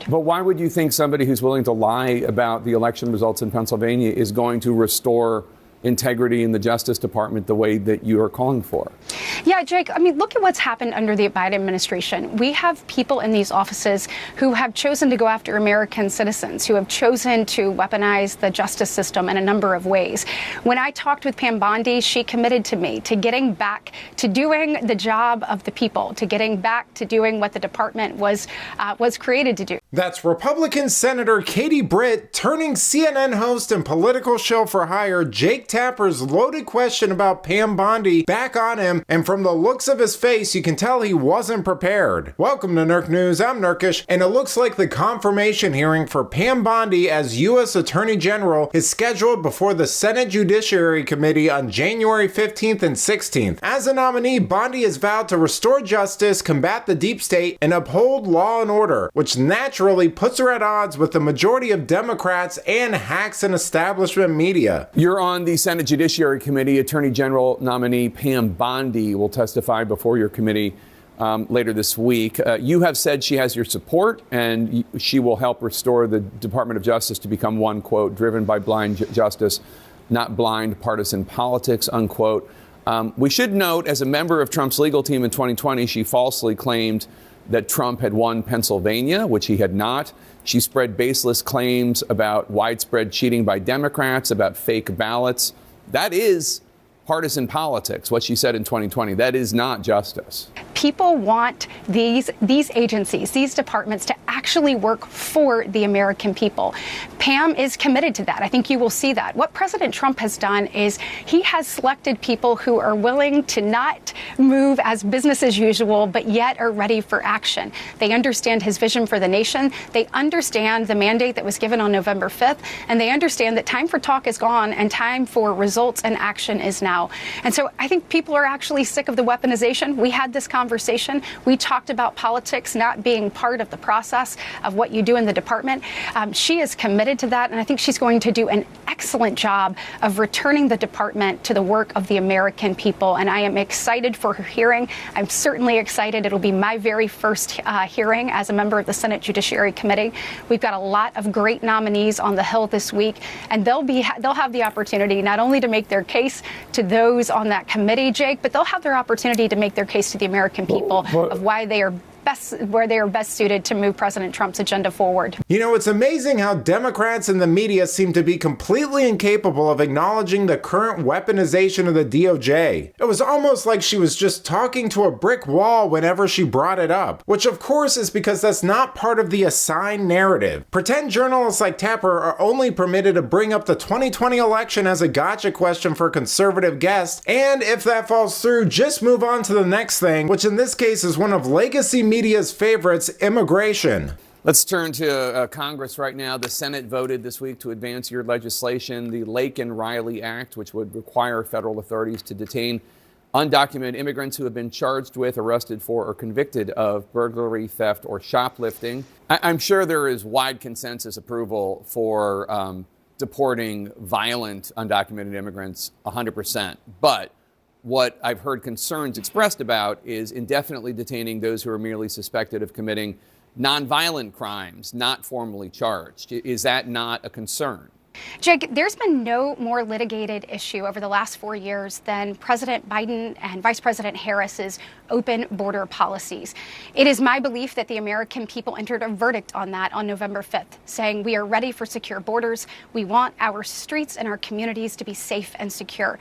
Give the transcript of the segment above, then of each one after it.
But why would you think somebody who's willing to lie about the election results in Pennsylvania is going to restore integrity in the Justice Department the way that you are calling for? Yeah, Jake, I mean, look at what's happened under the Biden administration. We have people in these offices who have chosen to go after American citizens, who have chosen to weaponize the justice system in a number of ways. When I talked with Pam Bondi, she committed to me to getting back to doing the job of the people, to getting back to doing what the department was created to do. That's Republican Senator Katie Britt turning CNN host and political show for hire Jake Tapper's loaded question about Pam Bondi back on him, and from the looks of his face, you can tell he wasn't prepared. Welcome to Nerk News, I'm Nerkish, and it looks like the confirmation hearing for Pam Bondi as U.S. Attorney General is scheduled before the Senate Judiciary Committee on January 15th and 16th. As a nominee, Bondi has vowed to restore justice, combat the deep state, and uphold law and order, which naturally puts her at odds with the majority of Democrats and hacks and establishment media. You're on the Senate Judiciary Committee. Attorney General nominee Pam Bondi will testify before your committee later this week. You have said she has your support and she will help restore the Department of Justice to become one, quote, driven by blind justice, not blind partisan politics, unquote. We should note, as a member of Trump's legal team in 2020, she falsely claimed that Trump had won Pennsylvania, which he had not. She spread baseless claims about widespread cheating by Democrats, about fake ballots. That is partisan politics, what she said in 2020. That is not justice. People want these agencies, these departments to actually work for the American people. Pam is committed to that. I think you will see that. What President Trump has done is he has selected people who are willing to not move as business as usual, but yet are ready for action. They understand his vision for the nation. They understand the mandate that was given on November 5th, and they understand that time for talk is gone and time for results and action is now. And so I think people are actually sick of the weaponization. We had this conversation. We talked about politics not being part of the process of what you do in the department. She is committed to that, and I think she's going to do an excellent job of returning the department to the work of the American people. And I am excited for her hearing. I'm certainly excited. It'll be my very first hearing as a member of the Senate Judiciary Committee. We've got a lot of great nominees on the Hill this week, and they'll have the opportunity not only to make their case to those on that committee, Jake, but they'll have their opportunity to make their case to the American people of why they are best suited to move President Trump's agenda forward. You know, it's amazing how Democrats and the media seem to be completely incapable of acknowledging the current weaponization of the DOJ. It was almost like she was just talking to a brick wall whenever she brought it up, which of course is because that's not part of the assigned narrative. Pretend journalists like Tapper are only permitted to bring up the 2020 election as a gotcha question for conservative guests, and if that falls through, just move on to the next thing, which in this case is one of legacy media's favorites, immigration. Let's turn to Congress right now. The Senate voted this week to advance your legislation, the Laken-Riley Act, which would require federal authorities to detain undocumented immigrants who have been charged with, arrested for, or convicted of burglary, theft, or shoplifting. I'm sure there is wide consensus approval for deporting violent undocumented immigrants 100%. But what I've heard concerns expressed about is indefinitely detaining those who are merely suspected of committing nonviolent crimes, not formally charged. Is that not a concern? Jake, there's been no more litigated issue over the last 4 years than President Biden and Vice President Harris's open border policies. It is my belief that the American people entered a verdict on that on November 5th, saying we are ready for secure borders. We want our streets and our communities to be safe and secure.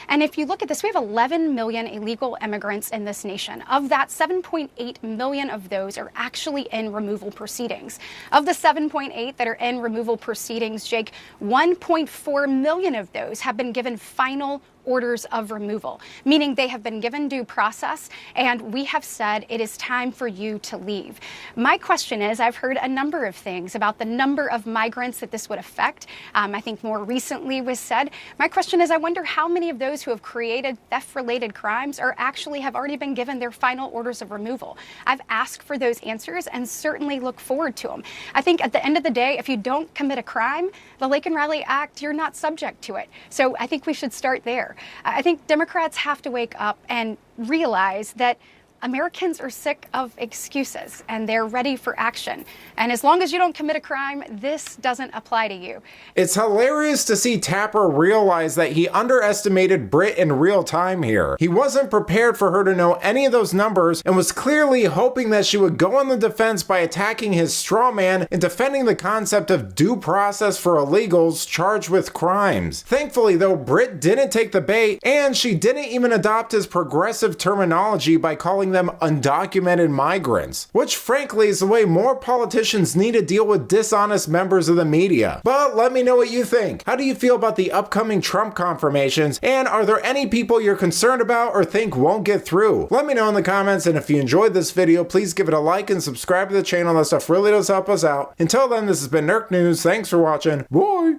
And if you look at this, we have 11 million illegal immigrants in this nation. Of that, 7.8 million of those are actually in removal proceedings. Of the 7.8 that are in removal proceedings, Jake, 1.4 million of those have been given final orders of removal, meaning they have been given due process, and we have said it is time for you to leave. My question is, I've heard a number of things about the number of migrants that this would affect. I think more recently was said. My question is, I wonder how many of those who have created theft-related crimes have already been given their final orders of removal. I've asked for those answers and certainly look forward to them. I think at the end of the day, if you don't commit a crime, the Laken-Riley Act, you're not subject to it. So I think we should start there. I think Democrats have to wake up and realize that Americans are sick of excuses and they're ready for action. And as long as you don't commit a crime, this doesn't apply to you. It's hilarious to see Tapper realize that he underestimated Britt in real time here. He wasn't prepared for her to know any of those numbers and was clearly hoping that she would go on the defense by attacking his straw man and defending the concept of due process for illegals charged with crimes. Thankfully though, Britt didn't take the bait, and she didn't even adopt his progressive terminology by calling them undocumented migrants, which frankly is the way more politicians need to deal with dishonest members of the media. But let me know what you think. How do you feel about the upcoming Trump confirmations, and are there any people you're concerned about or think won't get through? Let me know in the comments, and if you enjoyed this video, please give it a like and subscribe to the channel. That stuff really does help us out. Until then, this has been Nerk News. Thanks for watching. Bye!